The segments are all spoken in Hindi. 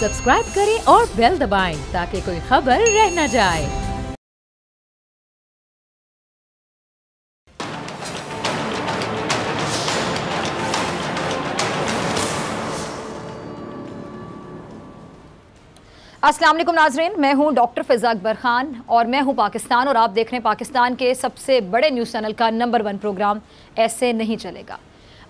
सब्सक्राइब करें और बेल दबाएं ताकि कोई खबर रह न जाए। अस्सलाम वालेकुम नाज़रीन, मैं हूं डॉक्टर फ़िज़ा अकबर ख़ान और मैं हूं पाकिस्तान और आप देख रहे हैं पाकिस्तान के सबसे बड़े न्यूज़ चैनल का नंबर 1 प्रोग्राम ऐसे नहीं चलेगा।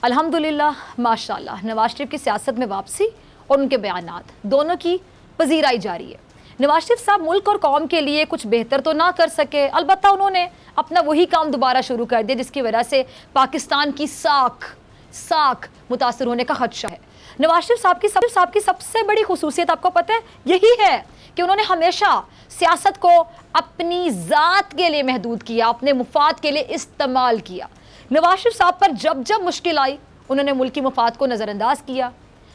अल्हम्दुलिल्लाह माशाअल्लाह नवाज शरीफ की सियासत में वापसी और उनके बयानात दोनों की पजीराई जारी है। नवाज शरीफ साहब मुल्क और कौम के लिए कुछ बेहतर तो ना कर सके, अलबत्ता उन्होंने अपना वही काम दोबारा शुरू कर दिया जिसकी वजह से पाकिस्तान की साख मुतासर होने का खदशा है। नवाज शरीफ साहब की सबसे बड़ी खुसूसियत आपको पता है यही है कि उन्होंने हमेशा सियासत को अपनी ज़ात के लिए महदूद किया, अपने मुफाद के लिए इस्तेमाल किया। नवाज शरीफ साहब पर जब जब मुश्किल आई उन्होंने मुल्की मुफाद को नज़रअंदाज किया।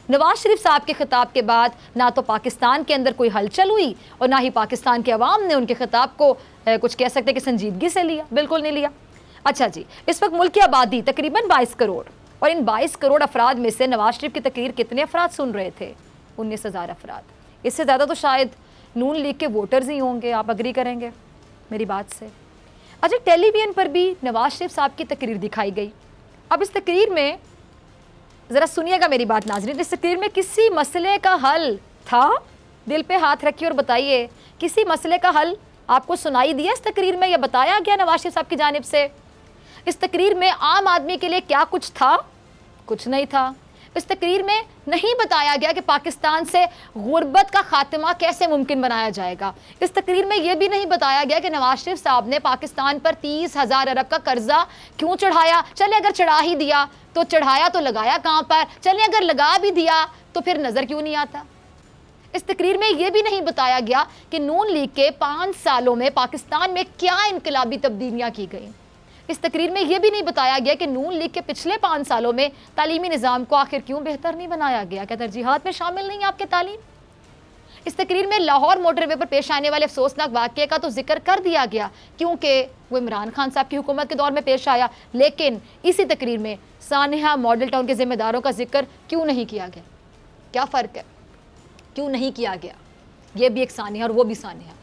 नवाज शरीफ साहब के खिताब के बाद ना तो पाकिस्तान के अंदर कोई हलचल हुई और ना ही पाकिस्तान के अवाम ने उनके खिताब को कुछ कह सकते कि संजीदगी से लिया, बिल्कुल नहीं लिया। अच्छा जी, इस वक्त मुल्क की आबादी तकरीबन 22 करोड़ और इन 22 करोड़ अफराद में से नवाज शरीफ की तकरीर कितने अफराद सुन रहे थे? 19,000 अफराद। इससे ज़्यादा तो शायद नून लीग के वोटर्स ही होंगे, आप अग्री करेंगे मेरी बात से। अच्छा, टेलीविजन पर भी नवाज शरीफ साहब की तकरीर दिखाई गई। अब इस तकरीर में ज़रा सुनिएगा मेरी बात नाज़रीन, इस तकरीर में किसी मसले का हल था? दिल पे हाथ रखिए और बताइए, किसी मसले का हल आपको सुनाई दिया इस तकरीर में या बताया गया नवाज शरीफ साहब की जानिब से? इस तकरीर में आम आदमी के लिए क्या कुछ था? कुछ नहीं था। इस तकरीर में नहीं बताया गया कि पाकिस्तान से गुर्बत का खात्मा कैसे मुमकिन बनाया जाएगा। इस तकरीर में यह भी नहीं बताया गया कि नवाज शरीफ साहब ने पाकिस्तान पर 30,000 अरब का कर्जा क्यों चढ़ाया। चले अगर चढ़ा ही दिया तो चढ़ाया तो लगाया कहाँ पर? चले अगर लगा भी दिया तो फिर नज़र क्यों नहीं आता? इस तकरीर में यह भी नहीं बताया गया कि नून लीग के 5 सालों में पाकिस्तान में क्या इनकलाबी तब्दीलियाँ की गई। इस तकरीर में यह भी नहीं बताया गया कि नून लीग के पिछले 5 सालों में तालीमी निज़ाम को आखिर क्यों बेहतर नहीं बनाया गया। क्या तरजीहात में शामिल नहीं है आपके तालीम? इस तकरीर में लाहौर मोटरवे पर पेश आने वाले अफसोसनाक वाक़े का तो जिक्र कर दिया गया क्योंकि वो इमरान खान साहब की हुकूमत के दौर में पेश आया, लेकिन इसी तकरीर में सानिया मॉडल टाउन के जिम्मेदारों का जिक्र क्यों नहीं किया गया? क्या फ़र्क है? क्यों नहीं किया गया? ये भी एक सानिया और वो भी सानिया।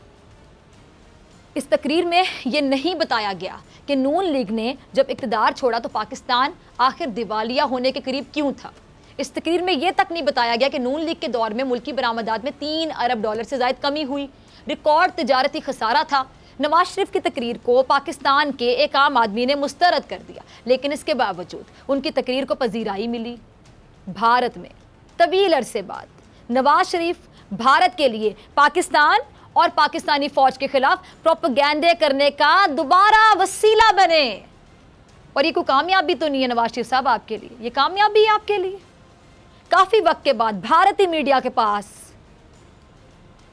इस तकरीर में ये नहीं बताया गया कि नून लीग ने जब इक़्तिदार छोड़ा तो पाकिस्तान आखिर दिवालिया होने के करीब क्यों था। इस तकरीर में यह तक नहीं बताया गया कि नून लीग के दौर में मुल्की बरामदात में 3 अरब डॉलर से ज़ायद कमी हुई, रिकॉर्ड तिजारती खसारा था। नवाज शरीफ की तकरीर को पाकिस्तान के एक आम आदमी ने मुस्तरद कर दिया, लेकिन इसके बावजूद उनकी तकरीर को पजीराई मिली। भारत में तवील अरसे बाद नवाज शरीफ भारत के लिए पाकिस्तान और पाकिस्तानी फौज के खिलाफ प्रोपेगेंडे करने का दोबारा वसीला बने। और ये कोई कामयाबी तो नहीं है नवाज शरीफ साहब आपके लिए, ये कामयाबी है आपके लिए। काफी वक्त के बाद भारतीय मीडिया के पास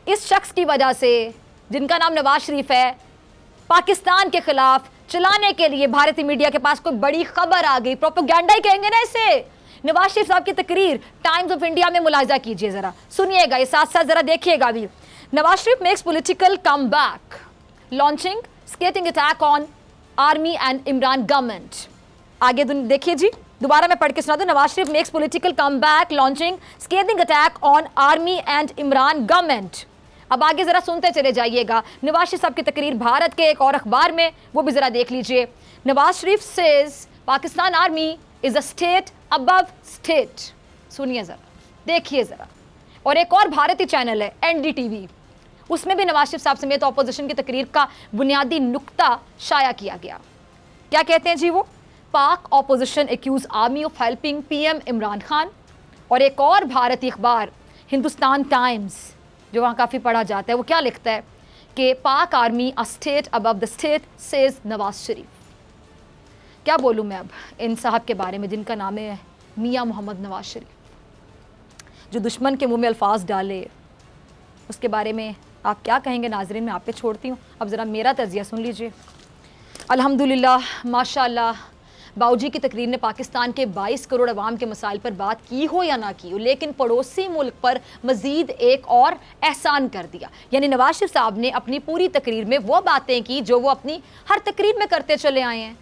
इस शख्स की वजह से जिनका नाम नवाज शरीफ है, पाकिस्तान के खिलाफ चलाने के लिए भारतीय मीडिया के पास कोई बड़ी खबर आ गई। प्रोपेगेंडा ही कहेंगे ना इसे। नवाज शरीफ साहब की तकरीर टाइम्स ऑफ इंडिया में मुलाहिजा कीजिए, जरा सुनिएगा, ये साथ साथ जरा देखिएगा भी। Nawaz Sharif makes political comeback launching scathing attack on army and Imran government. आगे देखिए जी, दोबारा मैं पढ़ के सुना दूं। Nawaz Sharif makes political comeback launching scathing attack on army and Imran government. अब आगे जरा सुनते चले जाइएगा। नवाज शरीफ साहब की तकरीर भारत के एक और अखबार में, वो भी जरा देख लीजिए। Nawaz Sharif says Pakistan army is a state above state. सुनिए जरा, देखिए जरा। और एक और भारतीय चैनल है NDTV, उसमें भी नवाज शरीफ साहब समेत ऑपोजिशन की तकरीर का बुनियादी नुक्ता शाया किया गया। क्या कहते हैं जी वो? Pak opposition accuse army of helping PM Imran Khan. और एक और भारतीय अखबार हिंदुस्तान टाइम्स, जो वहाँ काफ़ी पढ़ा जाता है, वो क्या लिखता है कि Pak army a state above the state says Nawaz Sharif. क्या बोलूँ मैं अब इन साहब के बारे में जिनका नाम है मियाँ मोहम्मद नवाज शरीफ, जो दुश्मन के मुंह में अल्फाज डाले, उसके बारे में आप क्या कहेंगे नाजरीन? मैं आप पे छोड़ती हूँ। अब ज़रा मेरा तजिया सुन लीजिए। अल्हम्दुलिल्लाह माशाअल्लाह, बाऊजी की तकरीर ने पाकिस्तान के 22 करोड़ अवाम के मसाइल पर बात की हो या ना की हो, लेकिन पड़ोसी मुल्क पर मज़ीद एक और एहसान कर दिया। यानी नवाज शरीफ साहब ने अपनी पूरी तकरीर में वो बातें की जो वो अपनी हर तकरीर में करते चले आए हैं।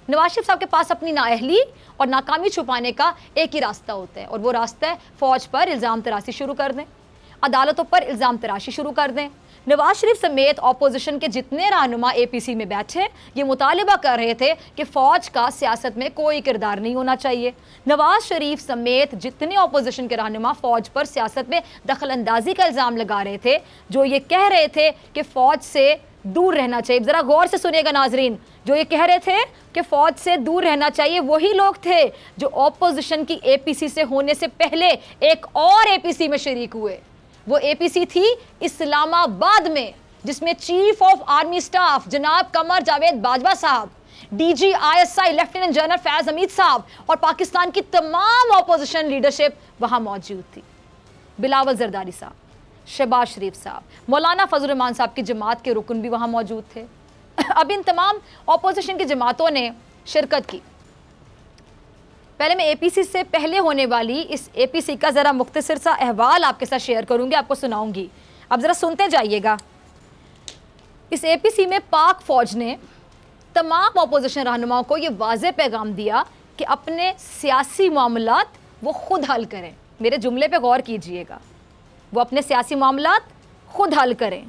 नवाज शरीफ साहब के पास अपनी नाअहली और नाकामी छुपाने का एक ही रास्ता होता है, और वो रास्ता है फ़ौज पर इल्ज़ाम तराशी शुरू कर दें। अदालतों पर इल्ज़ाम तराशी शुरू कर दें। नवाज शरीफ समेत ऑपोजिशन के जितने रहनुमा APC में बैठे ये मुतालिबा कर रहे थे कि फ़ौज का सियासत में कोई किरदार नहीं होना चाहिए। नवाज शरीफ समेत जितने ऑपोजिशन के रहनुमा फ़ौज पर सियासत में दखल अंदाजी का इल्ज़ाम लगा रहे थे, जो ये कह रहे थे कि फ़ौज से दूर रहना चाहिए, ज़रा गौर से सुनिएगा नाजरीन, जो ये कह रहे थे कि फ़ौज से दूर रहना चाहिए, वही लोग थे जो ऑपोजिशन की APC से होने से पहले एक और APC में शरीक हुए। वो APC थी इस्लामाबाद में, जिसमें चीफ ऑफ आर्मी स्टाफ जनाब कमर जावेद बाजवा साहब, DG ISI lieutenant general Faiz Hamid साहब और पाकिस्तान की तमाम ऑपोजिशन लीडरशिप वहां मौजूद थी। बिलावल जरदारी साहब, शहबाज शरीफ साहब, मौलाना फजल रहमान साहब की जमात के रुकन भी वहां मौजूद थे। अब इन तमाम ऑपोजिशन की जमातों ने शिरकत की। पहले मैं APC से पहले होने वाली इस APC का ज़रा मुख्तसर सा अहवाल आपके साथ शेयर करूंगी, आपको सुनाऊंगी, अब ज़रा सुनते जाइएगा। इस APC में पाक फ़ौज ने तमाम ऑपोजिशन रहनुमाओं को ये वाज़ेह पैगाम दिया कि अपने सियासी मामलात वो खुद हल करें। मेरे जुमले पे गौर कीजिएगा, वो अपने सियासी मामलात खुद हल करें।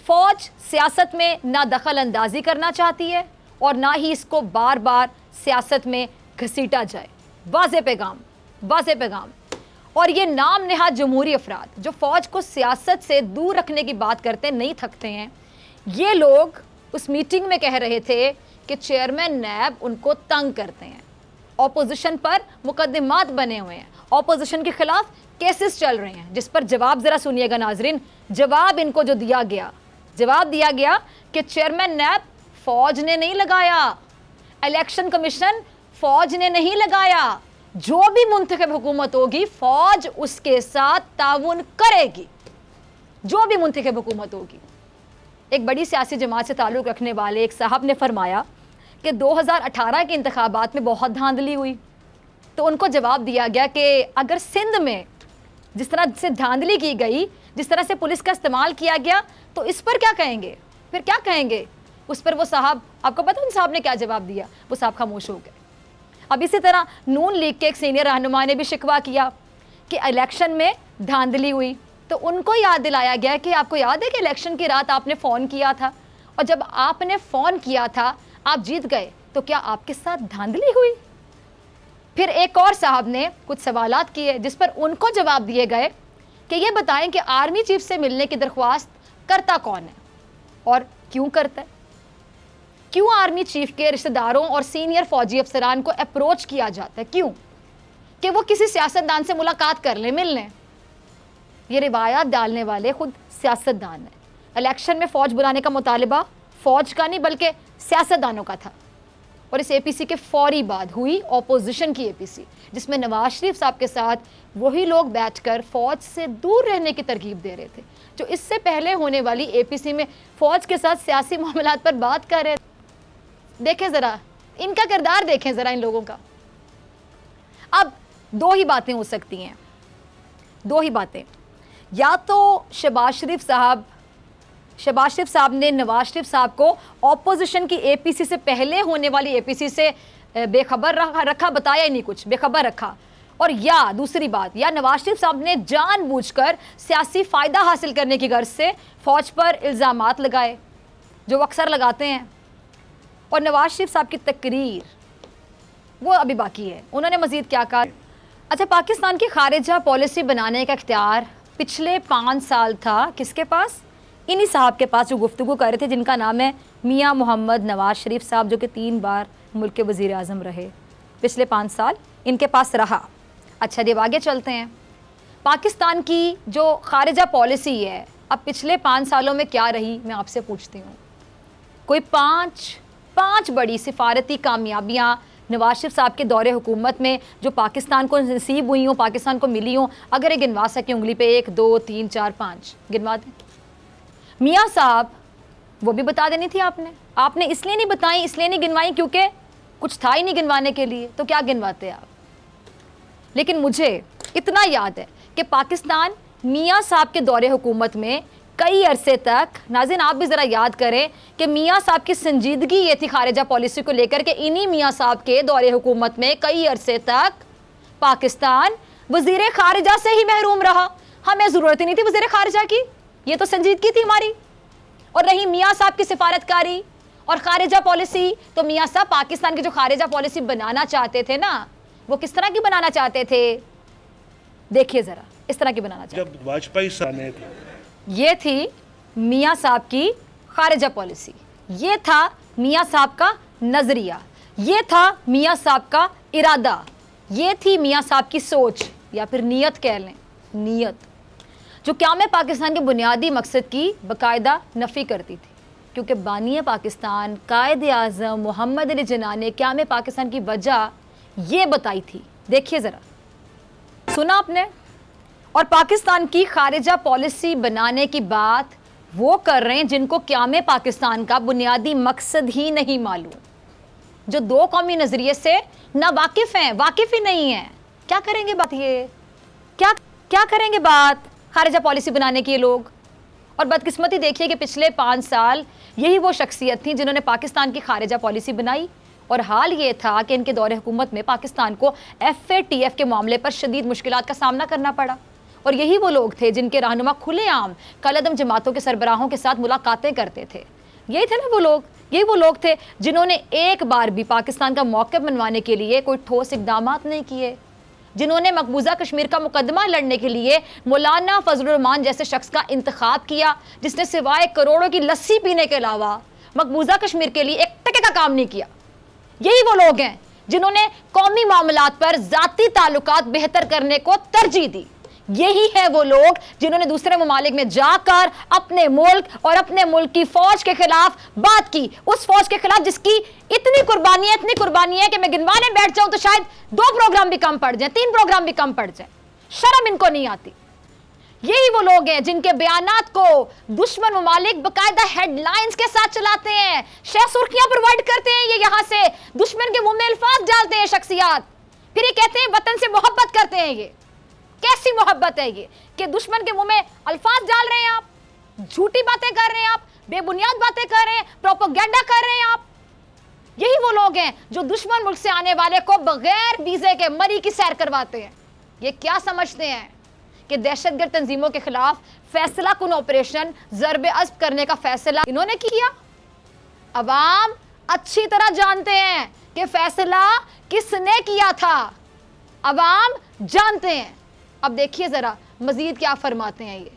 फ़ौज सियासत में ना दखल अंदाजी करना चाहती है और ना ही इसको बार बार सियासत में घसीटा जाए। वाज़ेह पैगाम, वाज़ेह पैगाम। और ये नाम नहाद जमहूरी अफराद जो फ़ौज को सियासत से दूर रखने की बात करते नहीं थकते हैं, ये लोग उस मीटिंग में कह रहे थे कि चेयरमैन नैब उनको तंग करते हैं, ऑपोजिशन पर मुकदमात बने हुए हैं, ऑपोजिशन के खिलाफ केसेस चल रहे हैं, जिस पर जवाब ज़रा सुनिएगा नाजरीन। जवाब इनको जो दिया गया, जवाब दिया गया कि चेयरमैन नैब फ़ौज ने नहीं लगाया, इलेक्शन कमीशन फ़ौज ने नहीं लगाया, जो भी मुंतखब हुकूमत होगी फ़ौज उसके साथ ताउन करेगी, जो भी मुंतखब हुकूमत होगी। एक बड़ी सियासी जमात से ताल्लुक़ रखने वाले एक साहब ने फरमाया कि 2018 के इंतखाबात में बहुत धांधली हुई, तो उनको जवाब दिया गया कि अगर सिंध में जिस तरह से धांधली की गई, जिस तरह से पुलिस का इस्तेमाल किया गया, तो इस पर क्या कहेंगे, फिर क्या कहेंगे। उस पर वो साहब, आपको पता उन साहब ने क्या जवाब दिया, वो साहब खामोश हो गए। अब इसी तरह नून लीग के एक सीनियर रहनुमा ने भी शिकवा किया कि इलेक्शन में धांधली हुई, तो उनको याद दिलाया गया कि आपको याद है कि इलेक्शन की रात आपने फ़ोन किया था, और जब आपने फ़ोन किया था आप जीत गए, तो क्या आपके साथ धांधली हुई। फिर एक और साहब ने कुछ सवालात किए, जिस पर उनको जवाब दिए गए कि ये बताएं कि आर्मी चीफ से मिलने की दरख्वास्त करता कौन है और क्यों करता है, क्यों आर्मी चीफ के रिश्तेदारों और सीनियर फौजी अफसरान को अप्रोच किया जाता है, क्यों, कि वो किसी सियासतदान से मुलाकात कर लें, मिल लें। ये रिवायात डालने वाले खुद सियासतदान हैं। इलेक्शन में फ़ौज बुलाने का मुतालिबा फ़ौज का नहीं बल्कि सियासतदानों का था, और इस APC के फौरी बाद हुई ऑपोजिशन की APC, जिसमें नवाज शरीफ साहब के साथ वही लोग बैठकर फ़ौज से दूर रहने की तरकीब दे रहे थे, जो इससे पहले होने वाली APC में फ़ौज के साथ सियासी मामलात पर बात कर रहे थे। देखें ज़रा इनका किरदार, देखें ज़रा इन लोगों का। अब दो ही बातें हो सकती हैं, दो ही बातें, या तो शहबाज शरीफ साहब ने नवाज शरीफ साहब को ऑपोजिशन की APC से पहले होने वाली APC से बेखबर रखा, बताया ही नहीं कुछ, बेखबर रखा, और या दूसरी बात, या नवाज शरीफ साहब ने जानबूझकर सियासी फ़ायदा हासिल करने की गर्ज से फ़ौज पर इल्ज़ामात लगाए, जो अक्सर लगाते हैं। और नवाज शरीफ साहब की तकरीर वो अभी बाकी है, उन्होंने मज़ीद क्या कहा। अच्छा, पाकिस्तान की खारिजा पॉलिसी बनाने का इख्तियार पिछले 5 साल था किसके पास, इन्हीं साहब के पास, जो गुफ्तगू कर रहे थे, जिनका नाम है मियाँ मोहम्मद नवाज शरीफ साहब, जो कि 3 बार मुल्क के वज़ीर आज़म रहे। पिछले 5 साल इनके पास रहा। अच्छा, जब आगे चलते हैं, पाकिस्तान की जो खारिजा पॉलिसी है अब पिछले 5 सालों में क्या रही, मैं आपसे पूछती हूँ। कोई पाँच बड़ी सिफारती कामयाबियाँ नवाज शरीफ साहब के दौरे हुकूमत में जो पाकिस्तान को नसीब हुई हों, पाकिस्तान को मिली हों, अगर ये गिनवा सकें उंगली पे 1 2 3 4 5 गिनवा दें। मियाँ साहब वो भी बता देनी थी आपने इसलिए नहीं बताई, इसलिए नहीं गिनवाई क्योंकि कुछ था ही नहीं गिनवाने के लिए, तो क्या गिनवाते आप। लेकिन मुझे इतना याद है कि पाकिस्तान मियाँ साहब के दौरे हुकूमत में कई अरसे तक, नाज़रीन आप भी ज़रा याद करें कि मियाँ साहब की संजीदगी ये थी खारिजा पॉलिसी को लेकर के, इन्हीं मियाँ साहब के दौरे हुकूमत में कई अरसे तक पाकिस्तान वज़ीर खारिजा से ही महरूम रहा। हमें ज़रूरत ही नहीं थी वज़ीर खारिजा की, ये तो संजीदगी थी हमारी। और रही मियाँ साहब की सिफारतकारी और खारिजा पॉलिसी, तो मियाँ साहब पाकिस्तान की जो खारिजा पॉलिसी बनाना चाहते थे ना, वो किस तरह की बनाना चाहते थे, देखिए ज़रा, इस तरह की बनाना चाहते। जब वाजपेयी साहब थे, ये थी मियाँ साहब की खारिजा पॉलिसी, ये था मियाँ साहब का नज़रिया, ये था मियाँ साहब का इरादा, ये थी मियाँ साहब की सोच या फिर नीयत कह लें, नीयत, जो क़याम पाकिस्तान के बुनियादी मकसद की बाकायदा नफ़ी करती थी। क्योंकि बानी पाकिस्तान कायदे आज़म मोहम्मद अली जिन्ना ने क़याम पाकिस्तान की वजह ये बताई थी। देखिए ज़रा, सुना आपने। और पाकिस्तान की खारिजा पॉलिसी बनाने की बात वो कर रहे हैं जिनको क़याम पाकिस्तान का बुनियादी मकसद ही नहीं मालूम, जो दो कौमी नज़रिए से ना वाकिफ़ हैं, वाकिफ़ ही नहीं हैं। क्या करेंगे बात, ये क्या करेंगे बात खारिजा पॉलिसी बनाने के लोग। और बदकिस्मती देखिए कि पिछले 5 साल यही वो शख्सियत थी जिन्होंने पाकिस्तान की खारिजा पॉलिसी बनाई, और हाल ये था कि इनके दौरे हुकूमत में पाकिस्तान को FATF के मामले पर शदीद मुश्किलात का सामना करना पड़ा। और यही वो लोग थे जिनके रहनुमा खुलेआम कलअदम जमातों के सरबराहों के साथ मुलाकातें करते थे। यही थे ना वो लोग, यही वो लोग थे जिन्होंने एक बार भी पाकिस्तान का मौक़िफ़ मनवाने के लिए कोई ठोस इक़दाम नहीं किए, जिन्होंने मकबूजा कश्मीर का मुकदमा लड़ने के लिए मौलाना फजलुर रहमान जैसे शख्स का इंतखाब किया, जिसने सिवाय करोड़ों की लस्सी पीने के अलावा मकबूजा कश्मीर के लिए एक टके का काम नहीं किया। यही वो लोग हैं जिन्होंने कौमी मामलात पर ज़ाती ताल्लुकात बेहतर करने को तरजीह दी। यही है वो लोग जिन्होंने दूसरे ममालिक में जाकर अपने मुल्क और अपने मुल्क की फौज के खिलाफ बात की, उस फौज के खिलाफ जिसकी इतनी कुर्बानी है कि मैं गिनवाने बैठ जाऊं तो शायद 2 प्रोग्राम भी कम पड़ जाए, 3 प्रोग्राम भी कम पड़ जाए। शर्म इनको नहीं आती। यही वो लोग हैं जिनके बयानात को दुश्मन ममालिक बाकायदा हेडलाइंस के साथ चलाते हैं, शह सुर्खियां प्रोवाइड करते हैं, ये यहां से दुश्मन के मुंह में अल्फाज डालते हैं शख्सियात, फिर ये कहते हैं वतन से मोहब्बत करते हैं। ये कैसी मोहब्बत है ये कि दुश्मन के मुंह में अल्फाज डाल रहे हैं आप, झूठी बातें कर रहे हैं आप, बेबुनियाद बातें कर रहे हैं, प्रोपेगेंडा कर रहे हैं आप। यही वो लोग हैं जो दुश्मन मुल्क से आने वाले को बगैर वीजे के मरी की सैर करवाते हैं। ये क्या समझते हैं कि दहशतगर्द तंजीमों के खिलाफ फैसला कुन ऑपरेशन ज़रबे अज़्ब करने का फैसला इन्होंने किया। अवाम अच्छी तरह जानते हैं कि फैसला किसने किया था, अवाम जानते हैं। अब देखिए जरा मजीद क्या फरमाते हैं। ये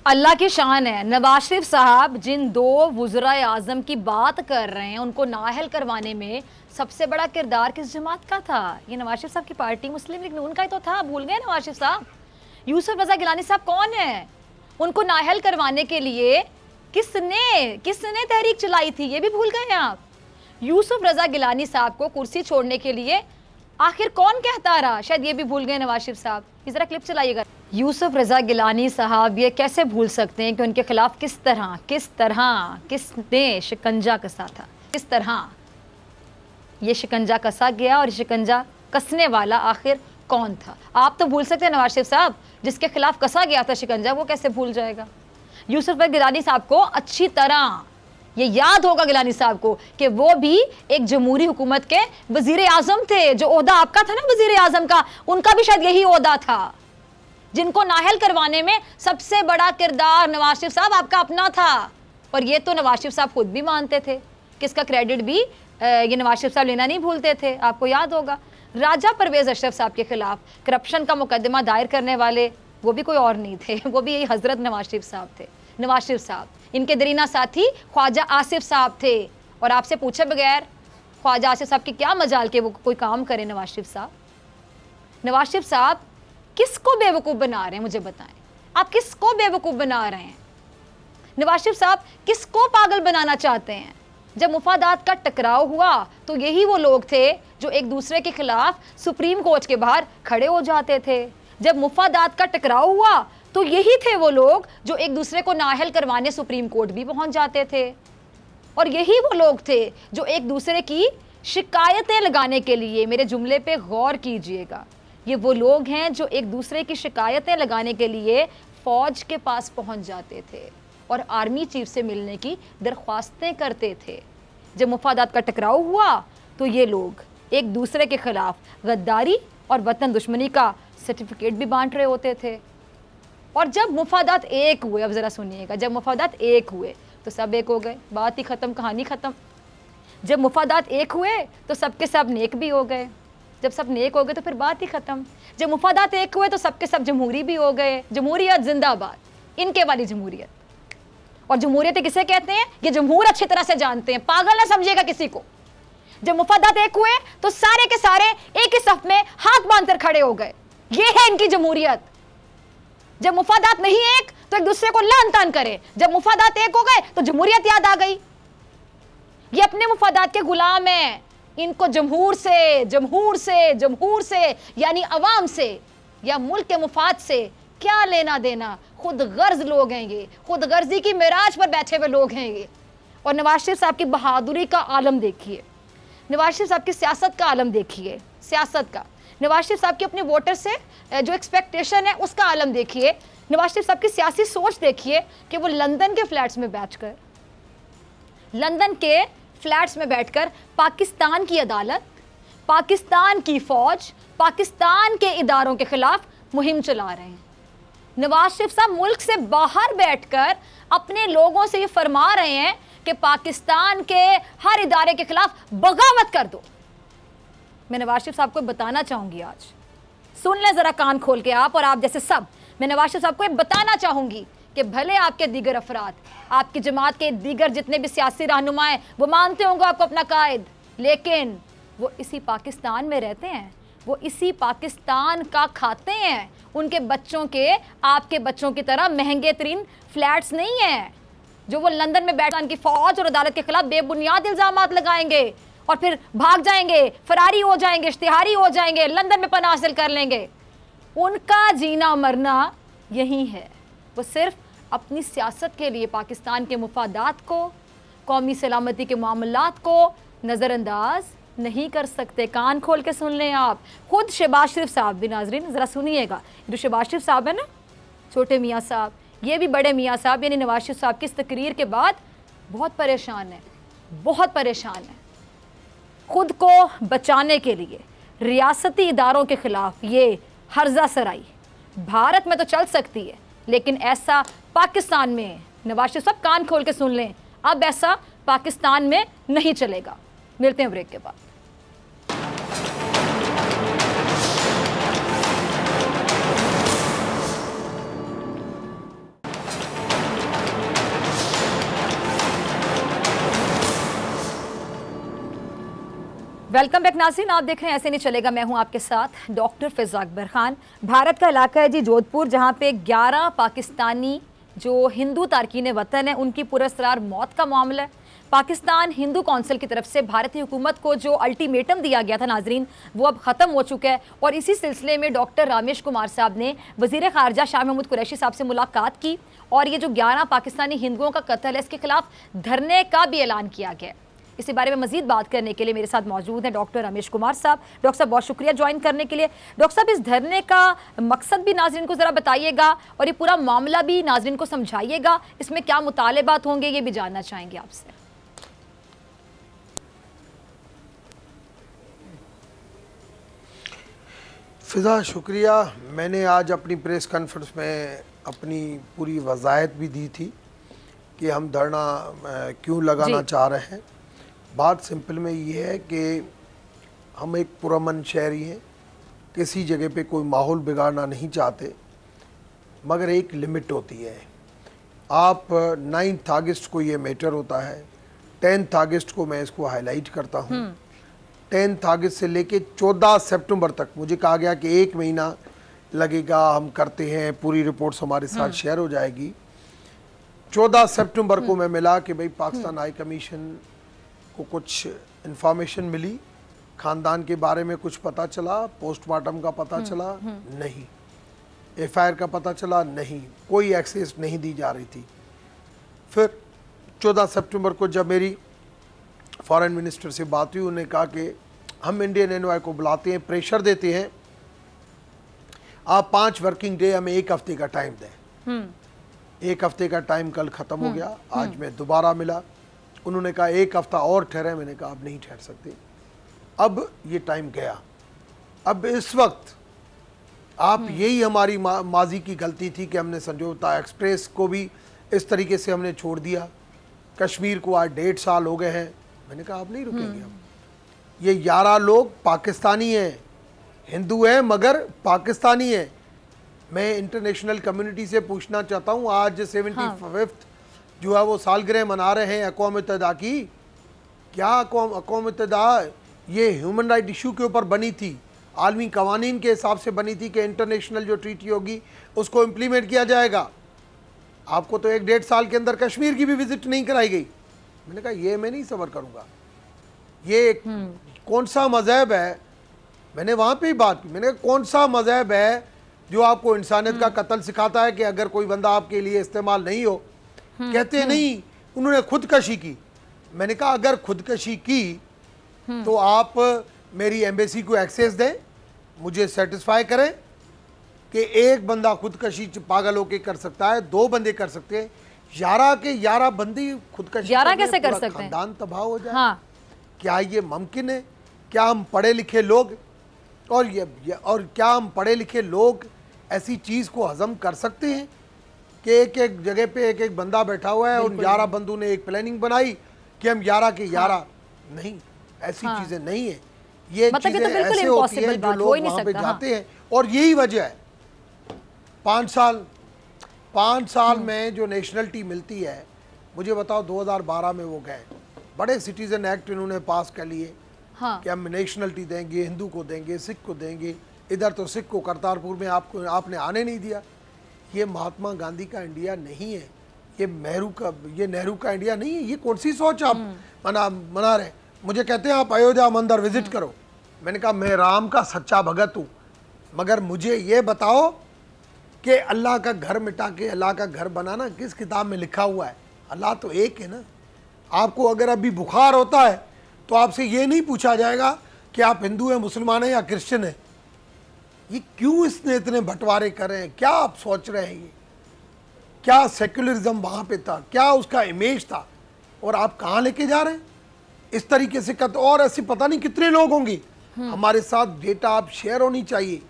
अल्लाह की शान है, नवाज शरीफ साहब जिन 2 वुज़रा आज़म की बात कर रहे हैं उनको नाअहल करवाने में सबसे बड़ा किरदार किस जमात का था? ये नवाज शरीफ साहब की पार्टी मुस्लिम लीग नून का ही तो था। भूल गए नवाज शरीफ साहब? यूसुफ रज़ा गिलानी साहब कौन है? उनको नाअहल करवाने के लिए किसने तहरीक चलाई थी, ये भी भूल गए आप? यूसुफ रज़ा गिलानी साहब को कुर्सी छोड़ने के लिए आखिर कौन कहता रहा, शायद ये भी भूल गए नवाज शरीफ साहब। इस जरा क्लिप चलाइएगा। यूसुफ रज़ा गिलानी साहब ये कैसे भूल सकते हैं कि उनके खिलाफ किसने शिकंजा कसा था, किस तरह ये शिकंजा कसा गया और शिकंजा कसने वाला आखिर कौन था? आप तो भूल सकते हैं नवाज शरीफ साहब, जिसके खिलाफ कसा गया था शिकंजा वो कैसे भूल जाएगा? यूसुफ गिलानी साहब को अच्छी तरह ये याद होगा गिलानी साहब को कि वो भी एक जमहूरी हुकूमत के वजीर आजम थे। जो ओहदा आपका था ना वजीर आजम का, उनका भी शायद यही ओहदा था, जिनको नाअहल करवाने में सबसे बड़ा किरदार नवाज शरीफ साहब आपका अपना था। और ये तो नवाज शरीफ साहब खुद भी मानते थे कि इसका क्रेडिट भी ये नवाज शरीफ साहब लेना नहीं भूलते थे। आपको याद होगा राजा परवेज़ अशरफ साहब के खिलाफ करप्शन का मुकदमा दायर करने वाले वो भी कोई और नहीं थे, वो भी यही हज़रत नवाज शरीफ साहब थे। नवाज शरीफ साहब, इनके दरीना साथी ख्वाजा आसिफ साहब थे। और आपसे पूछे बगैर ख्वाजा आसिफ साहब की क्या मजाल के वो कोई काम करें नवाज शरीफ साहब? नवाज शरीफ साहब किसको बेवकूफ़ बना रहे हैं, मुझे बताएं। आप किसको बेवकूफ़ बना रहे हैं? नवाज शरीफ साहब किसको पागल बनाना चाहते हैं? जब मुफादात का टकराव हुआ तो यही वो लोग थे जो एक दूसरे के खिलाफ सुप्रीम कोर्ट के बाहर खड़े हो जाते थे। जब मुफादात का टकराव हुआ तो यही थे वो लोग जो एक दूसरे को नाअहल करवाने सुप्रीम कोर्ट भी पहुंच जाते थे। और यही वो लोग थे जो एक दूसरे की शिकायतें लगाने के लिए, मेरे जुमले पे गौर कीजिएगा, ये वो लोग हैं जो एक दूसरे की शिकायतें लगाने के लिए फ़ौज के पास पहुंच जाते थे और आर्मी चीफ से मिलने की दरख्वास्तें करते थे। जब मुफादात का टकराव हुआ तो ये लोग एक दूसरे के खिलाफ गद्दारी और वतन दुश्मनी का सर्टिफिकेट भी बांट रहे होते थे। और जब मुफादात एक हुए, अब ज़रा सुनिएगा, जब मुफादात एक हुए तो सब एक हो गए, बात ही ख़त्म, कहानी ख़त्म। जब मुफादात एक हुए तो सबके सब नेक भी हो गए, जब सब नेक हो गए तो फिर बात ही ख़त्म। जब मुफादात एक हुए तो सबके सब जमहूरी भी हो गए। जमहूरियत जिंदाबाद, इनके वाली जमहूरियत। और जमहूरियत किसे कहते हैं, ये जमहूर अच्छी तरह से जानते हैं, पागल ना समझिएगा किसी को। जब मुफादात एक हुए तो सारे के सारे एक ही सफ में हाथ बांधकर खड़े हो गए, ये है इनकी जमहूरियत। जब मुफादात नहीं एक तो एक दूसरे को लान तान करे, जब मुफादात एक हो गए तो जमहूरियत याद आ गई। ये अपने मुफादात के गुलाम हैं, इनको जमहूर से यानी अवाम से या मुल्क के मुफाद से क्या लेना देना। खुद गर्ज लोग हैं ये, खुद गर्जी की मेराज पर बैठे हुए लोग हैं ये। और नवाज शरीफ साहब की बहादुरी का आलम देखिए, नवाज शरीफ साहब की सियासत का आलम देखिए, सियासत का, नवाज शरीफ साहब की अपने वोटर से जो एक्सपेक्टेशन है उसका आलम देखिए, नवाज शरीफ साहब की सियासी सोच देखिए कि वो लंदन के फ्लैट्स में बैठकर पाकिस्तान की अदालत, पाकिस्तान की फौज, पाकिस्तान के इदारों के खिलाफ मुहिम चला रहे हैं। नवाज शरीफ साहब मुल्क से बाहर बैठकर अपने लोगों से ये फरमा रहे हैं कि पाकिस्तान के हर इदारे के खिलाफ बगावत कर दो। मैं नवाज शरीफ साहब को बताना चाहूंगी, आज सुन लें जरा कान खोल के आप और आप जैसे सब, मैं नवाज शरीफ साहब को बताना चाहूंगी कि भले आपके दीगर अफराद, आपकी जमात के दीगर जितने भी सियासी रहनुमा हैं वो मानते होंगे आपको अपना कायद, लेकिन वो इसी पाकिस्तान में रहते हैं, वो इसी पाकिस्तान का खाते हैं। उनके बच्चों के आपके बच्चों की तरह महंगे तरीन फ्लैट्स नहीं हैं जो वो लंदन में बैठ उनकी फौज और अदालत के खिलाफ बेबुनियाद इल्जामात लगाएंगे और फिर भाग जाएंगे, फरारी हो जाएंगे, इश्तिहारी हो जाएंगे, लंदन में पनाह हासिल कर लेंगे। उनका जीना मरना यही है। वो सिर्फ अपनी सियासत के लिए पाकिस्तान के मुफादात को, कौमी सलामती के मामलात को नज़रअंदाज नहीं कर सकते। कान खोल के सुन लें आप। खुद शहबाज शरीफ साहब भी, नाजरीन ज़रा सुनिएगा, जो शहबाज शरीफ साहब है ना, छोटे मियाँ साहब, ये भी बड़े मियाँ साहब यानी नवाज शरीफ साहब की इस तकरीर के बाद बहुत परेशान है, बहुत परेशान है। खुद को बचाने के लिए रियासती इदारों के ख़िलाफ़ ये हर्जा सराई भारत में तो चल सकती है, लेकिन ऐसा पाकिस्तान में, नवाज शरीफ साहब कान खोल के सुन लें, अब ऐसा पाकिस्तान में नहीं चलेगा। मिलते हैं ब्रेक के बाद। वेलकम बैक नाज़रीन, आप देख रहे हैं ऐसे नहीं चलेगा, मैं हूं आपके साथ डॉक्टर फ़िज़ा अकबर खान। भारत का इलाका है जी जोधपुर, जहां पे 11 पाकिस्तानी जो हिंदू तारकीन वतन है उनकी पुरस्कार मौत का मामला है। पाकिस्तान हिंदू कौंसिल की तरफ से भारतीय हुकूमत को जो अल्टीमेटम दिया गया था नाजरीन, वो अब ख़त्म हो चुका है। और इसी सिलसिले में डॉक्टर रामेश कुमार साहब ने वज़ीर ख़ारजा शाह महमूद कुरैशी साहब से मुलाकात की और ये जो 11 पाकिस्तानी हिंदुओं का कत्ल है इसके खिलाफ धरने का भी ऐलान किया गया। इसी बारे में मजीद बात करने के लिए मेरे साथ मौजूद हैं डॉक्टर रमेश कुमार साहब। डॉक्टर साहब बहुत शुक्रिया ज्वाइन करने के लिए। डॉक्टर साहब, इस धरने का मकसद भी नाजरीन को ज़रा बताइएगा और ये पूरा मामला भी नाजरीन को समझाइएगा, इसमें क्या मुतालबात होंगे ये भी जानना चाहेंगे आपसे। फ़िज़ा शुक्रिया। मैंने आज अपनी प्रेस कॉन्फ्रेंस में अपनी पूरी वज़ाहत भी दी थी कि हम धरना क्यों लगाना चाह रहे हैं। बात सिंपल में ये है कि हम एक पुरअमन शहरी हैं, किसी जगह पे कोई माहौल बिगाड़ना नहीं चाहते, मगर एक लिमिट होती है। आप 9 अगस्त को ये मैटर होता है, 10 अगस्त को मैं इसको हाईलाइट करता हूँ। 10 अगस्त से लेके 14 सितंबर तक मुझे कहा गया कि 1 महीना लगेगा, हम करते हैं, पूरी रिपोर्ट्स हमारे साथ शेयर हो जाएगी। 14 सितंबर को मैं मिला कि भाई पाकिस्तान हाई कमीशन को कुछ इंफॉर्मेशन मिली, ख़ानदान के बारे में कुछ पता चला, पोस्टमार्टम का पता चला नहीं, एफआईआर का पता चला नहीं, कोई एक्सेस नहीं दी जा रही थी। फिर 14 सितंबर को जब मेरी फॉरेन मिनिस्टर से बात हुई, उन्होंने कहा कि हम इंडियन एनवाई को बुलाते हैं, प्रेशर देते हैं, आप 5 वर्किंग डे हमें 1 हफ्ते का टाइम दें। 1 हफ्ते का टाइम कल ख़त्म हो गया। आज मैं दोबारा मिला, उन्होंने कहा 1 हफ्ता और ठहरे। मैंने कहा अब नहीं ठहर सकते, अब ये टाइम गया। अब इस वक्त आप यही हमारी माजी की गलती थी कि हमने समझौता एक्सप्रेस को भी इस तरीके से हमने छोड़ दिया। कश्मीर को आज 1.5 साल हो गए हैं। मैंने कहा आप नहीं रुकेंगे हम। ये 11 लोग पाकिस्तानी हैं, हिंदू हैं मगर पाकिस्तानी हैं। मैं इंटरनेशनल कम्युनिटी से पूछना चाहता हूँ, आज 75th जो है वो सालगिरह मना रहे हैं अक़वाम मुत्तहिदा की। क्या अक़वाम मुत्तहिदा ये ह्यूमन राइट इशू के ऊपर बनी थी, आलमी कवानीन के हिसाब से बनी थी कि इंटरनेशनल जो ट्रीटी होगी उसको इम्प्लीमेंट किया जाएगा। आपको तो 1-1.5 साल के अंदर कश्मीर की भी विजिट नहीं कराई गई। मैंने कहा ये मैं नहीं सबर करूँगा। ये कौन सा मजहब है, मैंने वहाँ पे ही बात की, मैंने कहा कौन सा मजहब है जो आपको इंसानियत का कत्ल सिखाता है कि अगर कोई बंदा आपके लिए इस्तेमाल नहीं हो। कहते नहीं उन्होंने खुदकशी की। मैंने कहा अगर खुदकशी की तो आप मेरी एम्बेसी को एक्सेस दें, मुझे सेटिस्फाई करें कि एक बंदा खुदकशी पागल होके कर सकता है, 2 बंदे कर सकते हैं, 11 के 11 बंदी खुदकशी 11 कैसे कर सकते हैं? खानदान तबाह हो जाए। हाँ। क्या ये मुमकिन है? क्या हम पढ़े लिखे लोग और क्या हम पढ़े लिखे लोग ऐसी चीज़ को हजम कर सकते हैं कि एक एक जगह पे एक एक बंदा बैठा हुआ है और 11 बंदों ने एक प्लानिंग बनाई कि हम 11 के 11 नहीं, ऐसी चीज़ें नहीं है। ये मतलब चीज़ें तो ऐसे होती हैं जो लोग वहाँ पे जाते हैं और यही वजह है 5 साल में जो नेशनलिटी मिलती है। मुझे बताओ 2012 में वो गए, बड़े सिटीजन एक्ट इन्होंने पास कर लिए कि हम नेशनलिटी देंगे, हिंदू को देंगे, सिख को देंगे। इधर तो सिख को करतारपुर में आपने आने नहीं दिया। ये महात्मा गांधी का इंडिया नहीं है, ये नेहरू का इंडिया नहीं है। ये कौन सी सोच आप मना रहे? मुझे कहते हैं आप अयोध्या मंदिर विजिट करो। मैंने कहा मैं राम का सच्चा भगत हूँ, मगर मुझे ये बताओ कि अल्लाह का घर मिटा के अल्लाह का घर बनाना किस किताब में लिखा हुआ है? अल्लाह तो एक है ना। आपको अगर अभी बुखार होता है तो आपसे ये नहीं पूछा जाएगा कि आप हिंदू हैं, मुसलमान हैं या क्रिश्चियन हैं। ये क्यों इसने इतने बंटवारे कर रहे हैं? क्या आप सोच रहे हैं? ये क्या सेक्युलरिज्म वहाँ पे था? क्या उसका इमेज था? और आप कहाँ लेके जा रहे हैं इस तरीके से? और ऐसे पता नहीं कितने लोग होंगे हमारे साथ। डेटा आप शेयर होनी चाहिए,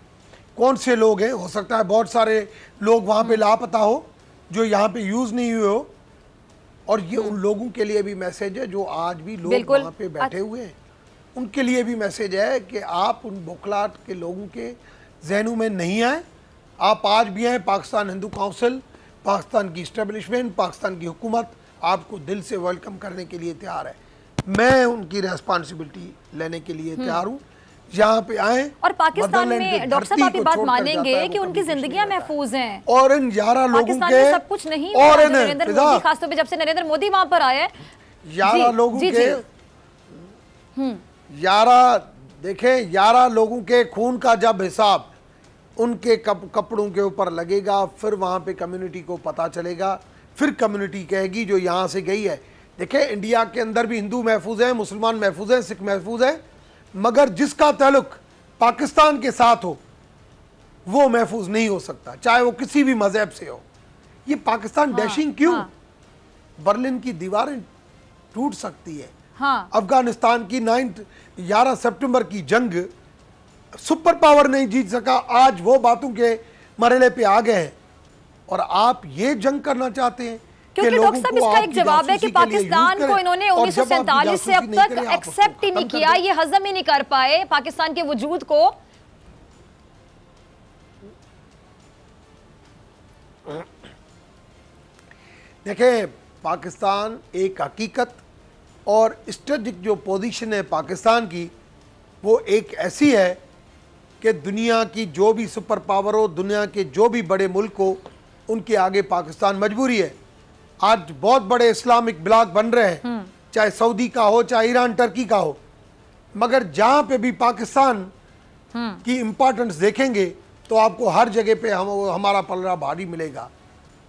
कौन से लोग हैं। हो सकता है बहुत सारे लोग वहाँ पे लापता हो जो यहाँ पे यूज़ नहीं हुए हो। और ये उन लोगों के लिए भी मैसेज है जो आज भी लोग वहाँ पे बैठे हुए हैं, उनके लिए भी मैसेज है कि आप उन बौखलाहट के लोगों के जहनों में नहीं आए। आप आज भी हैं, पाकिस्तान हिंदू काउंसिल, पाकिस्तान की इस्टेब्लिशमेंट, पाकिस्तान की हुकूमत आपको दिल से वेलकम करने के लिए तैयार है। मैं उनकी रेस्पॉन्सिबिलिटी लेने के लिए तैयार हूँ। यहाँ पे आए और पाकिस्तान में डॉक्टर साहब आप ये बात मानेंगे कि उनकी जिंदगियां महफूज हैं और इन 11 लोगों के सब कुछ नहीं और नरेंद्र मोदी, खासतौर पे जब से नरेंद्र मोदी वहां पर आए 11 लोगों के 11 लोगों के खून का जब हिसाब उनके कपड़ों के ऊपर लगेगा, फिर वहां पे कम्युनिटी को पता चलेगा, फिर कम्युनिटी कहेगी जो यहाँ से गई है। देखें इंडिया के अंदर भी हिंदू महफूज है, मुसलमान महफूज है, सिख महफूज है, मगर जिसका ताल्लुक पाकिस्तान के साथ हो वो महफूज नहीं हो सकता, चाहे वो किसी भी मजहब से हो। ये पाकिस्तान डैशिंग क्यों? बर्लिन की दीवारें टूट सकती है। अफगानिस्तान की 11 सितंबर की जंग सुपर पावर नहीं जीत सका, आज वो बातों के मरहले पे आ गए हैं और आप ये जंग करना चाहते हैं। क्योंकि डॉक्टर साहब इसका एक जवाब है कि पाकिस्तान को इन्होंने 1947 से अब तक एक्सेप्ट ही नहीं किया, ये हजम ही नहीं कर पाए पाकिस्तान के वजूद को। देखें पाकिस्तान एक हकीकत और स्ट्रेटेजिक जो पोजीशन है पाकिस्तान की वो एक ऐसी है कि दुनिया की जो भी सुपर पावर हो, दुनिया के जो भी बड़े मुल्क हो, उनके आगे पाकिस्तान मजबूरी है। आज बहुत बड़े इस्लामिक ब्लॉक बन रहे हैं, चाहे सऊदी का हो, चाहे ईरान टर्की का हो, मगर जहाँ पे भी पाकिस्तान की इम्पोर्टेंस देखेंगे तो आपको हर जगह पे हमारा पलड़ा भारी मिलेगा।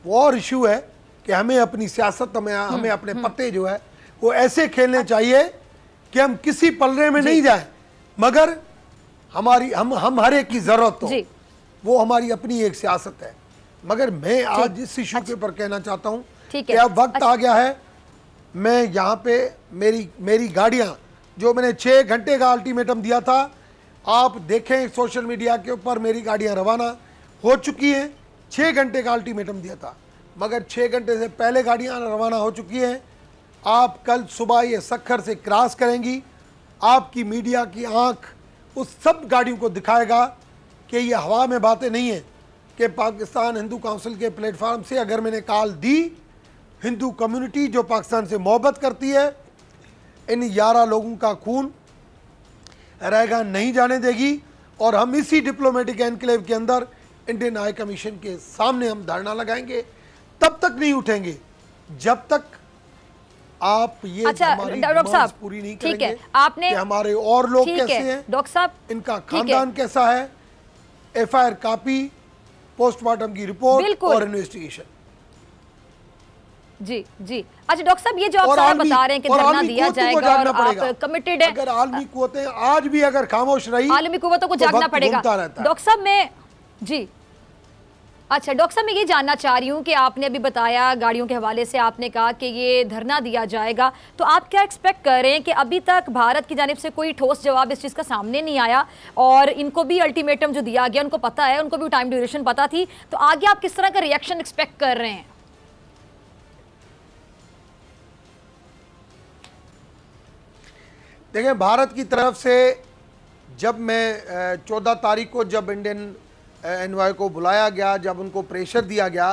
वो और इशू है कि हमें अपनी सियासत हमें अपने पत्ते जो है वो ऐसे खेलने चाहिए कि हम किसी पलड़े में नहीं जाएं, मगर हम हर एक की जरूरत हो, वो हमारी अपनी एक सियासत है। मगर मैं आज इस इशू के ऊपर कहना चाहता हूँ कि अब वक्त आ गया है। मैं यहाँ पे मेरी गाड़ियाँ जो मैंने 6 घंटे का अल्टीमेटम दिया था आप देखें सोशल मीडिया के ऊपर मेरी गाड़ियां रवाना हो चुकी हैं। 6 घंटे का अल्टीमेटम दिया था, मगर 6 घंटे से पहले गाड़ियां रवाना हो चुकी हैं। आप कल सुबह ये सक्खर से क्रॉस करेंगी। आपकी मीडिया की आंख उस सब गाड़ियों को दिखाएगा कि ये हवा में बातें नहीं है कि पाकिस्तान हिंदू काउंसिल के प्लेटफार्म से अगर मैंने कॉल दी, हिंदू कम्युनिटी जो पाकिस्तान से मोहब्बत करती है, इन 11 लोगों का खून रहेगा नहीं जाने देगी। और हम इसी डिप्लोमेटिक एनक्लेव के अंदर इंडियन हाई कमीशन के सामने हम धरना लगाएंगे। तब तक नहीं उठेंगे जब तक आप ये हमारी डिमांड्स पूरी नहीं करेंगे। ठीक है, आपने कि हमारे और लोग कैसे हैं, डॉक्टर साहब इनका खानदान कैसा है, एफआईआर कॉपी, पोस्टमार्टम की रिपोर्ट और इन्वेस्टिगेशन। जी जी। अच्छा डॉक्टर साहब, ये जो आप सारा बता रहे हैं कि धरना दिया जाएगा और आप कमिटेड है, अगर आलमी कुव्वतें आज भी अगर खामोश रही, आलमी कुव्वतों को जागना पड़ेगा। डॉक्टर साहब मैं जी अच्छा डॉक्टर साहब मैं ये जानना चाह रही हूँ कि आपने अभी बताया गाड़ियों के हवाले से, आपने कहा कि ये धरना दिया जाएगा, तो आप क्या एक्सपेक्ट कर रहे हैं कि अभी तक भारत की जानिब से कोई ठोस जवाब इस चीज़ का सामने नहीं आया और इनको भी अल्टीमेटम जो दिया गया उनको पता है, उनको भी टाइम ड्यूरेशन पता थी, तो आगे आप किस तरह का रिएक्शन एक्सपेक्ट कर रहे हैं? देखें, भारत की तरफ से जब मैं 14 तारीख को जब इंडियन एनवाई को बुलाया गया, जब उनको प्रेशर दिया गया,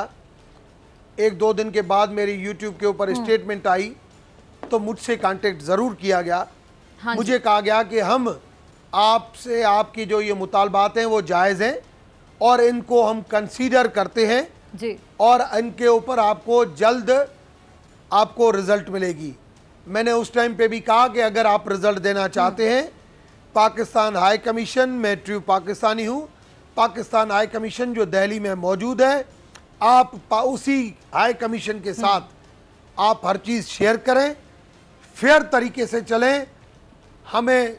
1-2 दिन के बाद मेरी यूट्यूब के ऊपर स्टेटमेंट आई, तो मुझसे कांटेक्ट ज़रूर किया गया। हाँ, मुझे कहा गया कि हम आपसे आपकी जो ये मुतालबात हैं वो जायज़ हैं और इनको हम कंसीडर करते हैं जी, और इनके ऊपर आपको जल्द आपको रिज़ल्ट मिलेगी। मैंने उस टाइम पे भी कहा कि अगर आप रिज़ल्ट देना चाहते हैं, पाकिस्तान हाई कमीशन, मैं ट्रू पाकिस्तानी हूँ, पाकिस्तान हाई कमीशन जो दिल्ली में मौजूद है, आप उसी हाई कमीशन के साथ आप हर चीज़ शेयर करें, फेयर तरीके से चलें, हमें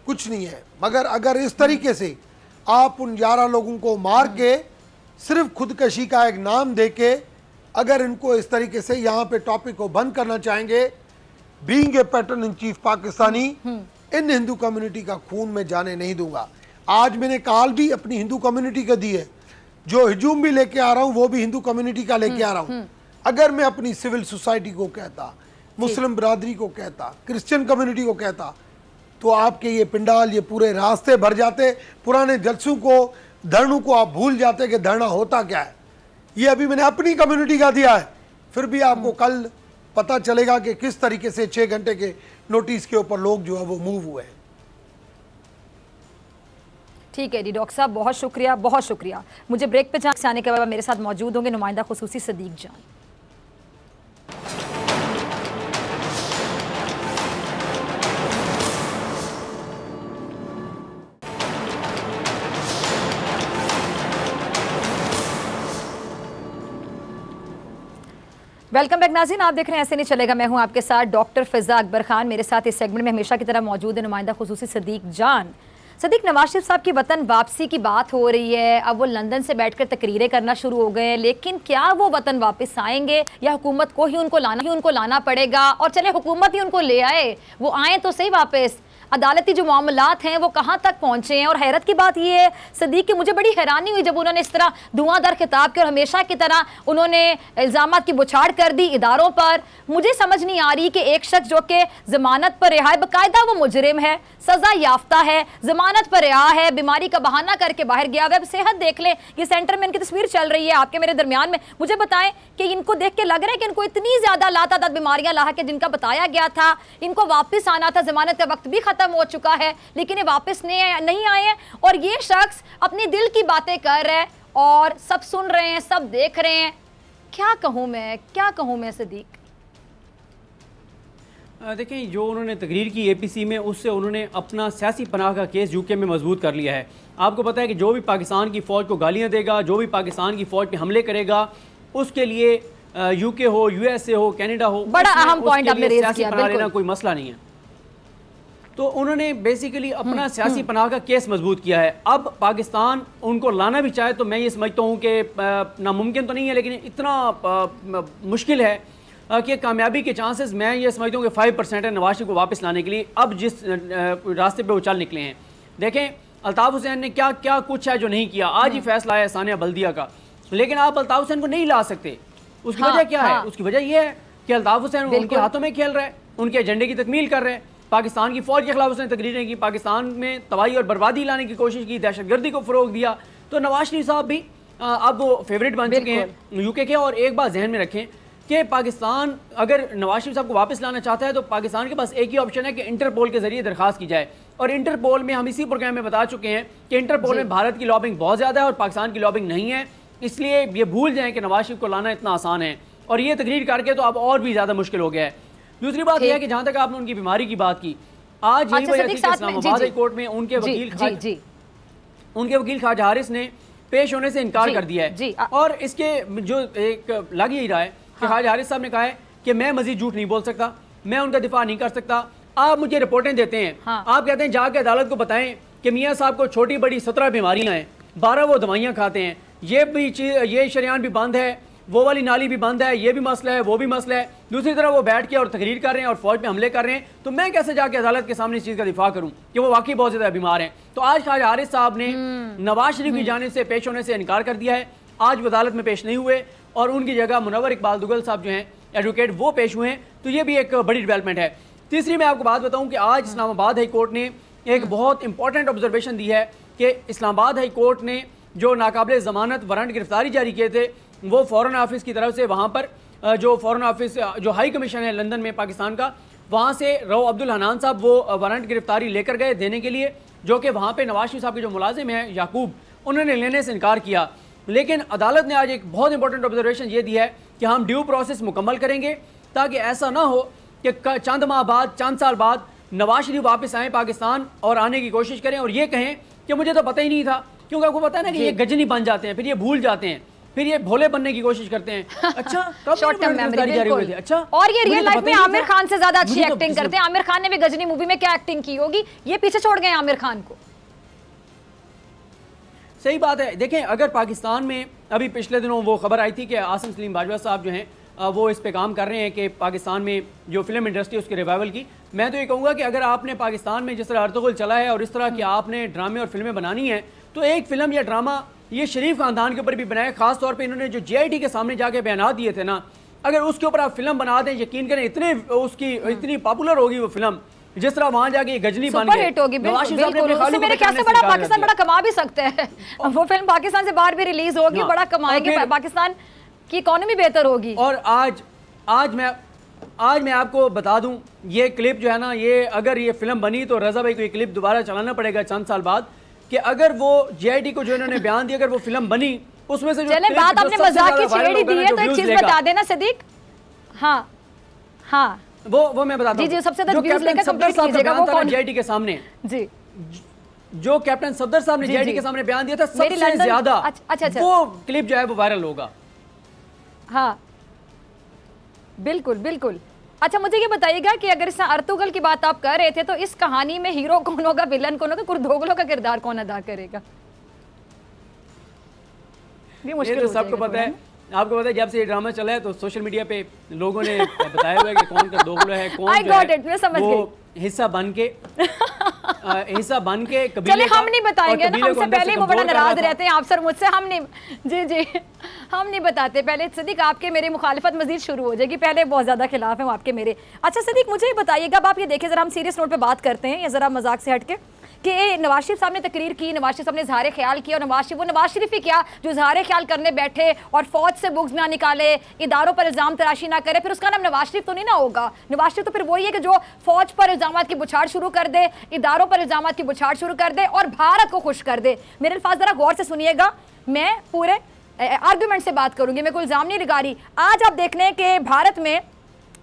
कुछ नहीं है। मगर अगर इस तरीके से आप उन 11 लोगों को मार के सिर्फ खुदकशी का एक नाम दे के अगर इनको इस तरीके से यहाँ पे टॉपिक को बंद करना चाहेंगे, being a pattern in chief Pakistani, in Hindu community का खून में जाने नहीं दूंगा। आज मैंने कॉल भी अपनी हिंदू कम्युनिटी का दी है, जो हजूम भी लेके आ रहा हूँ वो भी हिंदू कम्युनिटी का लेके आ रहा हूँ। अगर मैं अपनी सिविल सोसाइटी को कहता, मुस्लिम बरादरी को कहता, क्रिश्चियन कम्युनिटी को कहता, तो आपके ये पिंडाल, ये पूरे रास्ते भर जाते, पुराने जलसों को, धरनों को आप भूल जाते कि धरना होता क्या है। ये अभी मैंने अपनी कम्युनिटी का दिया है, फिर भी आपको कल पता चलेगा कि किस तरीके से 6 घंटे के नोटिस के ऊपर लोग जो है वो मूव हुए हैं। ठीक है जी डॉक्टर साहब, बहुत शुक्रिया, बहुत शुक्रिया। मुझे ब्रेक पे आने के बाद मेरे साथ मौजूद होंगे नुमाइंदा खुसूसी सदीक जान। वेलकम बैक नाज़रीन, आप देख रहे हैं ऐसे नहीं चलेगा। मैं हूं आपके साथ डॉक्टर फिजा अकबर खान। मेरे साथ इस सेगमेंट में हमेशा की तरह मौजूद है नुमाइंदा खुसूसी सदीक जान। सदीक, नवाज शरीफ साहब की वतन वापसी की बात हो रही है, अब वो लंदन से बैठकर तकरीरें करना शुरू हो गए हैं, लेकिन क्या वो वतन वापस आएंगे या हुकूमत को ही उनको लाना पड़ेगा? और चले हुकूमत ही उनको ले आए, वो आए तो सही वापस, अदालती जो मामलात हैं वो कहाँ तक पहुँचे हैं? और हैरत की बात यह है सदीक कि मुझे बड़ी हैरानी हुई जब उन्होंने इस तरह धुआंधार खिताब के और हमेशा की तरह उन्होंने इल्ज़ामात की बुछाड़ कर दी इदारों पर। मुझे समझ नहीं आ रही कि एक शख्स जो कि ज़मानत पर रिहा है, बाकायदा वो मुजरिम है, सज़ा याफ्ता है, ज़मानत पर रिहा है, बीमारी का बहाना करके बाहर गया हुआ है। सेहत देख लें, ये सेंटर में इनकी तस्वीर चल रही है आपके मेरे दरमियान में। मुझे बताएं कि इनको देख के लग रहा है कि इनको इतनी ज़्यादा लातादाद बीमारियां लाक है जिनका बताया गया था, इनको वापस आना था, ज़मानत का वक्त भी ख़त्म हो चुका है, लेकिन ये वापस नहीं आए हैं। और ये शख्स अपने दिल की बातें कर रहे हैं और सब सुन रहे हैं, सब देख रहे हैं। क्या कहूँ मैं सदीक? देखें, जो उन्होंने तकरीर की एपीसी में, उससे उन्होंने अपना सियासी पनाह का केस यूके में मजबूत कर लिया है। आपको पता है कि जो भी पाकिस्तान की फ़ौज को गालियां देगा, जो भी पाकिस्तान की फ़ौज पे हमले करेगा, उसके लिए यूके हो, यूएसए हो, कनाडा हो, बड़ा अहम पॉइंट आपने रेज़ किया, लेना कोई मसला नहीं है। तो उन्होंने बेसिकली अपना सियासी पनाह का केस मजबूत किया है। अब पाकिस्तान उनको लाना भी चाहे तो मैं ये समझता हूँ कि नामुमकिन तो नहीं है, लेकिन इतना मुश्किल है कि कामयाबी के चांसेस मैं ये समझता हूँ कि 5% है नवाज शरीफ को वापस लाने के लिए, अब जिस रास्ते पे वो चल निकले हैं। देखें, अल्ताफ हुसैन ने क्या क्या कुछ है जो नहीं किया। आज ही फैसला आया सानिया बल्दिया का, लेकिन आप अल्ताफ हुसैन को नहीं ला सकते। उसकी वजह क्या है? उसकी वजह यह है कि अल्ताफ हुसैन उनके हाथों में खेल रहा है, उनके एजेंडे की तकमील कर रहे हैं। पाकिस्तान की फौज के खिलाफ उसने तकरीरें की, पाकिस्तान में तबाही और बर्बादी लाने की कोशिश की, दहशतगर्दी को फरोग दिया। तो नवाज शरीफ साहब भी अब वो फेवरेट बन चुके हैं यूके के। और एक बात जहन में रखें कि पाकिस्तान अगर नवाज शरीफ साहब को वापस लाना चाहता है तो पाकिस्तान के पास एक ही ऑप्शन है कि इंटरपोल के जरिए दरखास्त की जाए। और इंटरपोल में हम इसी प्रोग्राम में बता चुके हैं कि इंटरपोल में भारत की लॉबिंग बहुत ज़्यादा है और पाकिस्तान की लॉबिंग नहीं है। इसलिए ये भूल जाएं कि नवाज शरीफ को लाना इतना आसान है, और ये तकरीर करके तो अब और भी ज़्यादा मुश्किल हो गया है। दूसरी बात यह है कि जहाँ तक आपने उनकी बीमारी की बात की, आज यही वजह थी कि इस्लामाबाद हाई कोर्ट में उनके वकील ख्वाजा हारिस ने पेश होने से इनकार कर दिया है। और इसके जो एक लग यही रहा है कि ख्वाजा हारिस साहब ने कहा है कि मैं मजीद झूठ नहीं बोल सकता, मैं उनका दिफा नहीं कर सकता। आप मुझे रिपोर्टें देते हैं, आप कहते हैं जाके अदालत को बताएं कि मियाँ साहब को छोटी बड़ी 17 बीमारियां हैं, 12 वो दवाइयाँ खाते हैं, ये शरियान भी बंद है, वो वाली नाली भी बंद है, ये भी मसला है, वो भी मसला है। दूसरी तरफ वो बैठ के और तकरीर कर रहे हैं और फौज पे हमले कर रहे हैं। तो मैं कैसे जाके अदालत के सामने इस चीज़ का दिफा करूं कि वो वाकई बहुत ज़्यादा बीमार हैं। तो आज ख्वाजा हारिस साहब ने नवाज शरीफ की जानिब से पेश होने से इनकार कर दिया है। आज वो अदालत में पेश नहीं हुए और उनकी जगह मुनव्वर इकबाल दुगल साहब जो हैं एडवोकेट, वो पेश हुए हैं। तो ये भी एक बड़ी डेवलपमेंट है। तीसरी मैं आपको बात बताऊं कि आज इस्लामाबाद हाई कोर्ट ने एक बहुत इंपॉर्टेंट ऑब्जर्वेशन दी है कि इस्लामाबाद हाई कोर्ट ने जो नाकाबिल ज़मानत वारंट गिरफ्तारी जारी किए थे, वो फॉरेन ऑफिस की तरफ से वहाँ पर जो फॉरेन ऑफिस जो हाई कमीशन है लंदन में पाकिस्तान का, वहाँ से रऊ अब्दुल हनान साहब वो वारंट गिरफ्तारी लेकर गए देने के लिए, जो कि वहाँ पे नवाज शरीफ साहब के जो मुलाजिम हैं याकूब, उन्होंने लेने से इनकार किया। लेकिन अदालत ने आज एक बहुत इंपॉर्टेंट ऑब्जर्वेशन ये दी है कि हम ड्यू प्रोसेस मुकम्मल करेंगे ताकि ऐसा ना हो कि चंद माह बाद, चंद साल बाद नवाज शरीफ वापस आए पाकिस्तान और आने की कोशिश करें और ये कहें कि मुझे तो पता ही नहीं था। क्योंकि आपको पता है ना कि ये गजनी बन जाते हैं, फिर ये भूल जाते हैं, फिर ये भोले बनने की कोशिश करते हैं। अच्छा, कब शॉर्ट टर्म मेमोरी जारी हुए थे? अच्छा, और ये रियल लाइफ में आमिर खान से ज्यादा अच्छी एक्टिंग करते हैं। आमिर खान ने भी गजनी मूवी में क्या एक्टिंग की होगी, ये पीछे छोड़ गए आमिर खान को। सही बात है। देखें, अगर पाकिस्तान में अभी पिछले दिनों वो खबर आई थी कि आसिम सलीम बाजवा साहब जो हैं वो इस पे काम कर रहे हैं कि पाकिस्तान में जो फिल्म इंडस्ट्री उसके रिवाइवल की। मैं तो ये कहूँगा कि अगर आपने पाकिस्तान में जिस तरह अर्तुगरुल चला है और इस तरह की आपने ड्रामे और फिल्में बनानी है, तो एक फिल्म या ड्रामा ये शरीफ खानदान के ऊपर भी बनाए। खास तौर पे इन्होंने जो JIT के सामने जाके बयान दिए थे ना, अगर उसके ऊपर आप फिल्म बना दें, यकीन करें इतनी पॉपुलर होगी वो फिल्म, जिस तरह वहां जाके गजनी बन गई, हिट होगी। बिल्कुल, मेरे ख्याल से बड़ा पाकिस्तान बड़ा कमा भी सकते हैं। वो फिल्म पाकिस्तान से बाहर भी रिलीज होगी, बड़ा कमाएगी, पाकिस्तान की इकोनॉमी बेहतर होगी। और आज मैं आपको बता दूं, ये क्लिप जो है ना, ये अगर ये फिल्म बनी तो रजा भाई को ये क्लिप दोबारा चलाना पड़ेगा चंद साल बाद, कि अगर वो JIT को जो इन्होंने बयान दिया, अगर वो फिल्म बनी, उसमें से जो चले बात आपने मजाक की छेड़ी दी है, तो एक चीज बता देना सदीक। हाँ हाँ, वो मैं बताता हूं। जी, सबसे ज्यादा व्यूज लेकर कंप्लीट कीजिएगा। वो कौन? JIT के सामने जी, जो कैप्टन सफदर साहब ने JIT के सामने बयान दिया था, सबसे ज्यादा अच्छा वो क्लिप जो है वो वायरल होगा। हाँ बिल्कुल बिल्कुल। अच्छा, मुझे ये बताइएगा कि अगर इस अर्तुगरुल की बात आप कर रहे थे, तो इस कहानी में हीरो कौन होगा, विलन कौन होगा, कुर्दोगलो का किरदार कौन अदा करेगा? ये मुश्किल तो सबको पता है। आपको पता है जब से ये ड्रामा चला है तो सोशल मीडिया पे लोगों ने बताया हुआ है कि कौन कुर्दोगलो है, कौन वो हिस्सा बन के कबीले। चले हम नहीं बताएंगे ना, हमसे पहले वो बड़ा नाराज रहते हैं आप सर मुझसे, हम नहीं हम नहीं बताते। पहले सदीक आपके मेरे मुखालिफत मजीद शुरू हो जाएगी, पहले बहुत ज्यादा खिलाफ है आपके मेरे। अच्छा सदीक, मुझे ये बताइएगा, अब आप ये देखिए जरा, हम सीरियस नोट पे बात करते हैं या जरा मजाक से हटके, कि नवाज शरीफ साहब ने तकरीर की, नवाज शरीफ साहब ने इजहार ख्याल किया, और नवाज शरीफ ही क्या जो इजहार ख्याल करने बैठे और फौज से बुक्स ना निकाले, इदारों पर इल्जाम तराशी ना करे, फिर उसका नाम नवाज शरीफ तो नहीं ना होगा। नवाज शरीफ तो फिर वही है कि जो फौज पर इल्जाम की बुछाड़ शुरू कर दे, इदारों पर इल्जाम की बुछाड़ शुरू कर दे और भारत को खुश कर दे। मेरे अल्फाज जरा गौर से सुनिएगा, मैं पूरे आर्गुमेंट से बात करूंगी, मैं कोई इल्जाम नहीं लगा रही। आज आप देख लें कि भारत में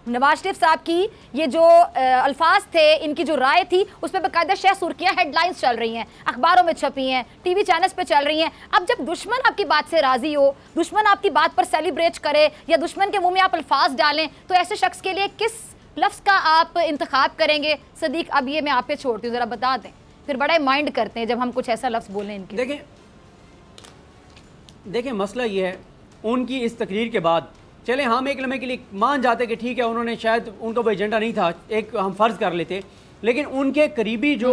नवाज शरीफ साहब की ये जो अल्फाज थे, इनकी जो राय थी, उस पर बाकायदा शह सुर्खियां हेडलाइंस चल रही हैं, अखबारों में छपी हैं, टीवी चैनल्स पे चल रही हैं। अब जब दुश्मन आपकी बात से राजी हो, दुश्मन आपकी बात पर सेलिब्रेट करे या दुश्मन के मुंह में आप अल्फाज डालें, तो ऐसे शख्स के लिए किस लफ्ज़ का आप इंतखाब करेंगे? सदीक, अब ये मैं आप पे छोड़ती हूँ, ज़रा बता दें, फिर बड़ा माइंड करते हैं जब हम कुछ ऐसा लफ्ज़ बोलें इनके। देखें मसला ये है, उनकी इस तकरीर के बाद चले हम एक लम्हे के लिए मान जाते कि ठीक है, उन्होंने शायद उनका वो एजेंडा नहीं था, एक हम फ़र्ज़ कर लेते, लेकिन उनके करीबी जो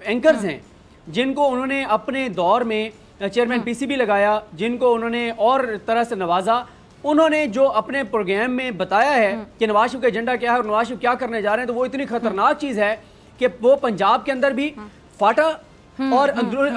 एंकर्स हैं जिनको उन्होंने अपने दौर में चेयरमैन पीसीबी लगाया, जिनको उन्होंने और तरह से नवाजा, उन्होंने जो अपने प्रोग्राम में बताया है कि नवाज शरीफ का एजेंडा क्या है और नवाज शरीफ क्या करने जा रहे हैं, तो वो इतनी खतरनाक चीज़ है कि वो पंजाब के अंदर भी फाटा और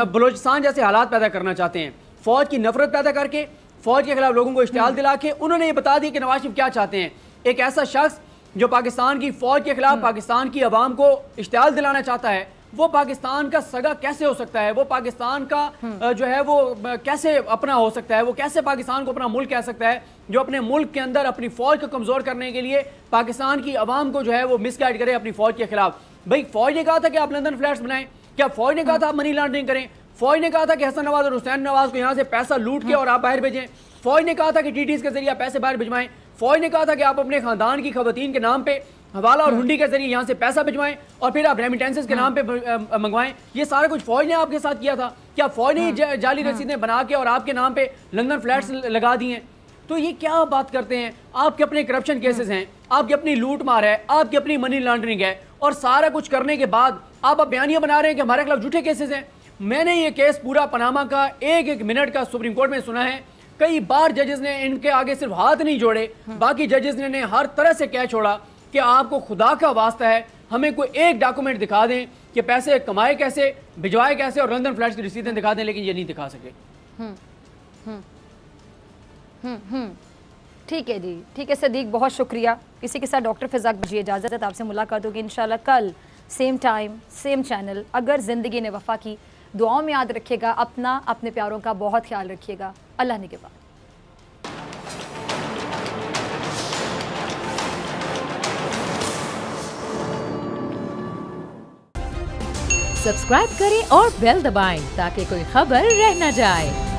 बलोचिस्तान जैसे हालात पैदा करना चाहते हैं। फौज की नफरत पैदा करके, फौज के खिलाफ लोगों को इश्तियाल दिला के उन्होंने ये बता दिया कि नवाज शरीफ क्या चाहते हैं। एक ऐसा शख्स जो पाकिस्तान की फौज के खिलाफ पाकिस्तान की आवाम को इश्तियाल दिलाना चाहता है, वो पाकिस्तान का सगा कैसे हो सकता है? वो पाकिस्तान का जो है वो कैसे अपना हो सकता है? वो कैसे पाकिस्तान को अपना मुल्क कह सकता है, जो अपने मुल्क के अंदर अपनी फौज को कमजोर करने के लिए पाकिस्तान की आवाम को जो है वो मिसगाइड करे अपनी फौज के खिलाफ? भाई फौज ने कहा था कि आप लंदन फ्लैट्स बनाएं, क्या फौज ने कहा था आप मनी लॉन्ड्रिंग करें? फौज ने कहा था कि हसन नवाज और हुसैन नवाज को यहाँ से पैसा लूट के और आप बाहर भेजें? फौज ने कहा था कि टीटीज के जरिए पैसे बाहर भिजवाएं? फौज ने कहा था कि आप अपने खानदान की खवातीन के नाम पे हवाला और हुंडी के जरिए यहाँ से पैसा भिजवाएं और फिर आप रेमिटेंसेस के नाम पे मंगवाएं? ये सारा कुछ फौज ने आपके साथ किया था। क्या फौज ने जाली रसीदें बना के और आपके नाम पे लंदन फ्लैट्स लगा दिए हैं? तो ये क्या बात करते हैं? आपके अपने करप्शन केसेस हैं, आपकी अपनी लूट मार है, आपकी अपनी मनी लॉन्ड्रिंग है, और सारा कुछ करने के बाद आप बयानियां बना रहे हैं कि हमारे खिलाफ झूठे केसेस हैं। मैंने ये केस पूरा पनामा का एक मिनट का सुप्रीम कोर्ट में सुना है। कई बार जजेस ने इनके आगे सिर्फ हाथ नहीं जोड़े, बाकी जजेस ने हर तरह से कह छोड़ा कि आपको खुदा का वास्ता है, हमें कोई एक डॉक्यूमेंट दिखा दें कि पैसे कमाए कैसे, भिजवाए कैसे, और लंदन फ्लैट्स की रसीदें दिखा दें, लेकिन ये नहीं दिखा सके। ठीक है जी, ठीक है सदीक, बहुत शुक्रिया। इसी के साथ डॉक्टर फिज़ा मुझे इजाज़त है, आपसे मुलाकात होगी इंशाल्लाह कल सेम टाइम सेम चैनल। अगर ज़िंदगी ने वफ़ा की, दुआओं में याद रखिएगा अपना, अपने प्यारों का बहुत ख्याल रखिएगा। अल्लाह ने के बाद सब्सक्राइब करें और बेल दबाएं ताकि कोई खबर रह न जाए।